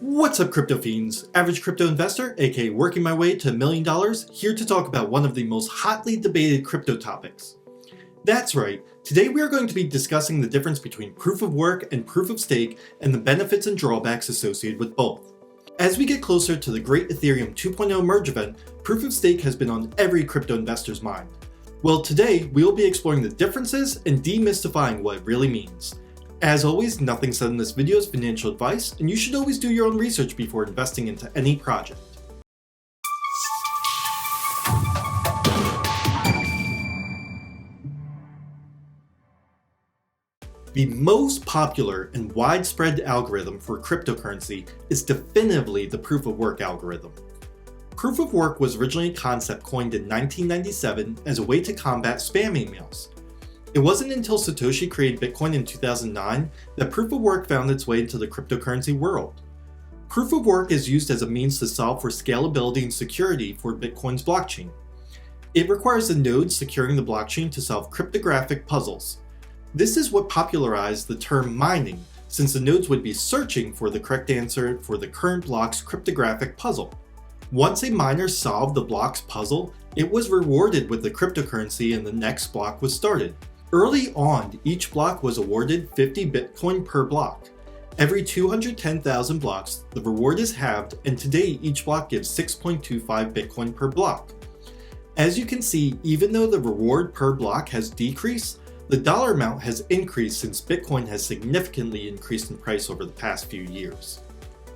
What's up, crypto fiends? Average crypto investor, aka working my way to $1 million, here to talk about one of the most hotly debated crypto topics. That's right, today we are going to be discussing the difference between proof of work and proof of stake and the benefits and drawbacks associated with both. As we get closer to the great Ethereum 2.0 merge event, proof of stake has been on every crypto investor's mind. Well, today we will be exploring the differences and demystifying what it really means. As always, nothing said in this video is financial advice, and you should always do your own research before investing into any project. The most popular and widespread algorithm for cryptocurrency is definitively the proof of work algorithm. Proof of work was originally a concept coined in 1997 as a way to combat spam emails. It wasn't until Satoshi created Bitcoin in 2009 that proof of work found its way into the cryptocurrency world. Proof of work is used as a means to solve for scalability and security for Bitcoin's blockchain. It requires the nodes securing the blockchain to solve cryptographic puzzles. This is what popularized the term mining, since the nodes would be searching for the correct answer for the current block's cryptographic puzzle. Once a miner solved the block's puzzle, it was rewarded with the cryptocurrency and the next block was started. Early on, each block was awarded 50 Bitcoin per block. Every 210,000 blocks, the reward is halved, and today each block gives 6.25 Bitcoin per block. As you can see, even though the reward per block has decreased, the dollar amount has increased since Bitcoin has significantly increased in price over the past few years.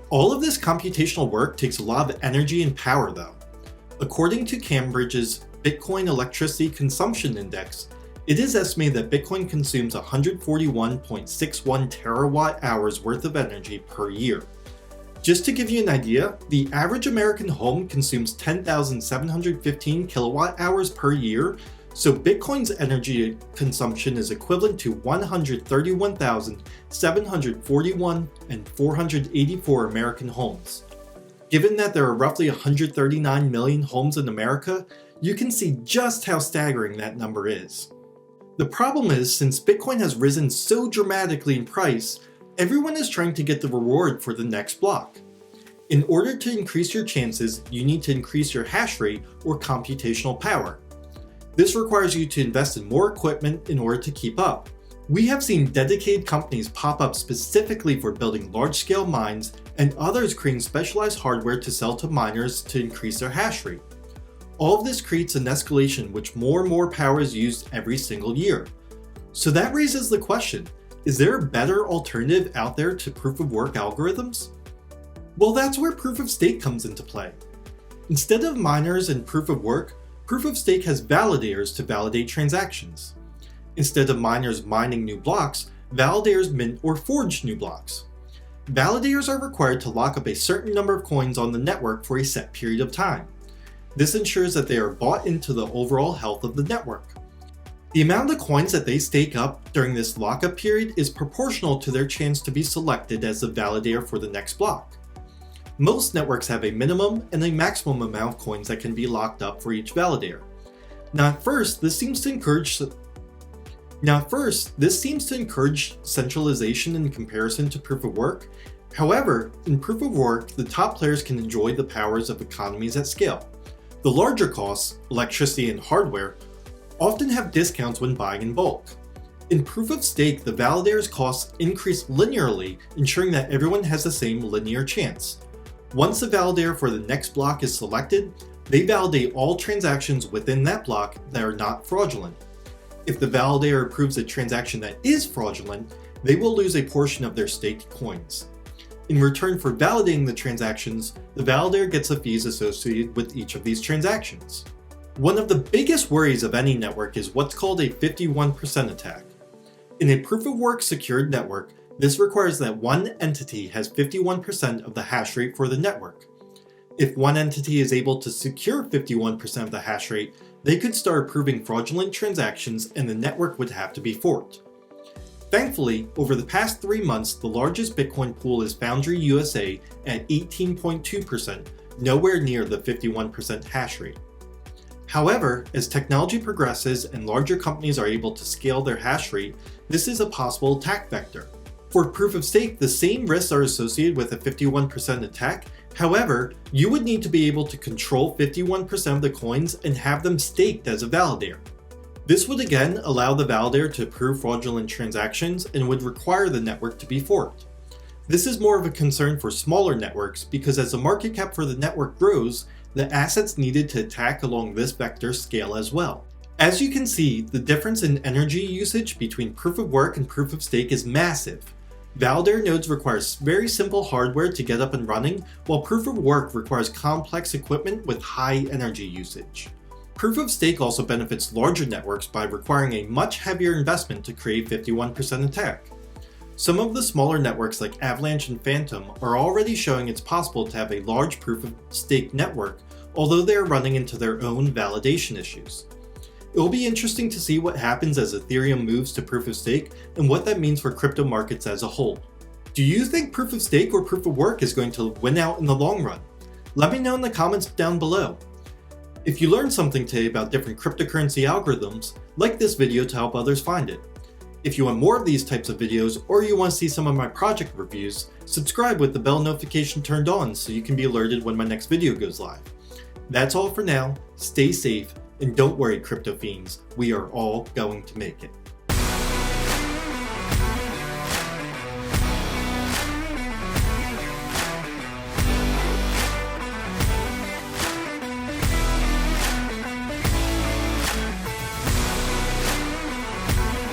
All of this computational work takes a lot of energy and power though. According to Cambridge's Bitcoin Electricity Consumption Index, it is estimated that Bitcoin consumes 141.61 terawatt hours worth of energy per year. Just to give you an idea, the average American home consumes 10,715 kilowatt hours per year, so Bitcoin's energy consumption is equivalent to 131,741 and 484 American homes. Given that there are roughly 139 million homes in America, you can see just how staggering that number is. The problem is, since Bitcoin has risen so dramatically in price, everyone is trying to get the reward for the next block. In order to increase your chances, you need to increase your hash rate or computational power. This requires you to invest in more equipment in order to keep up. We have seen dedicated companies pop up specifically for building large-scale mines, and others creating specialized hardware to sell to miners to increase their hash rate. All of this creates an escalation which more and more power is used every single year. So that raises the question, is there a better alternative out there to proof of work algorithms? Well, that's where proof of stake comes into play. Instead of miners and proof of work, proof of stake has validators to validate transactions. Instead of miners mining new blocks, validators mint or forge new blocks. Validators are required to lock up a certain number of coins on the network for a set period of time. This ensures that they are bought into the overall health of the network. The amount of coins that they stake up during this lockup period is proportional to their chance to be selected as the validator for the next block. Most networks have a minimum and a maximum amount of coins that can be locked up for each validator. Now at first, this seems to encourage centralization in comparison to proof of work. However, in proof of work, the top players can enjoy the powers of economies at scale. The larger costs, electricity and hardware, often have discounts when buying in bulk. In proof of stake, the validator's costs increase linearly, ensuring that everyone has the same linear chance. Once the validator for the next block is selected, they validate all transactions within that block that are not fraudulent. If the validator approves a transaction that is fraudulent, they will lose a portion of their staked coins. In return for validating the transactions, the validator gets the fees associated with each of these transactions. One of the biggest worries of any network is what's called a 51% attack. In a proof of work secured network, this requires that one entity has 51% of the hash rate for the network. If one entity is able to secure 51% of the hash rate, they could start approving fraudulent transactions and the network would have to be forked. Thankfully, over the past 3 months, the largest Bitcoin pool is Foundry USA at 18.2%, nowhere near the 51% hash rate. However, as technology progresses and larger companies are able to scale their hash rate, this is a possible attack vector. For proof of stake, the same risks are associated with a 51% attack. However, you would need to be able to control 51% of the coins and have them staked as a validator. This would again allow the validator to approve fraudulent transactions and would require the network to be forked. This is more of a concern for smaller networks because as the market cap for the network grows, the assets needed to attack along this vector scale as well. As you can see, the difference in energy usage between proof of work and proof of stake is massive. Validator nodes require very simple hardware to get up and running, while proof of work requires complex equipment with high energy usage. Proof of stake also benefits larger networks by requiring a much heavier investment to create 51% attack. Some of the smaller networks like Avalanche and Phantom are already showing it's possible to have a large proof of stake network, although they are running into their own validation issues. It will be interesting to see what happens as Ethereum moves to proof of stake and what that means for crypto markets as a whole. Do you think proof of stake or proof of work is going to win out in the long run? Let me know in the comments down below. If you learned something today about different cryptocurrency algorithms, like this video to help others find it. If you want more of these types of videos or you want to see some of my project reviews, subscribe with the bell notification turned on so you can be alerted when my next video goes live. That's all for now, stay safe, and don't worry crypto fiends, we are all going to make it.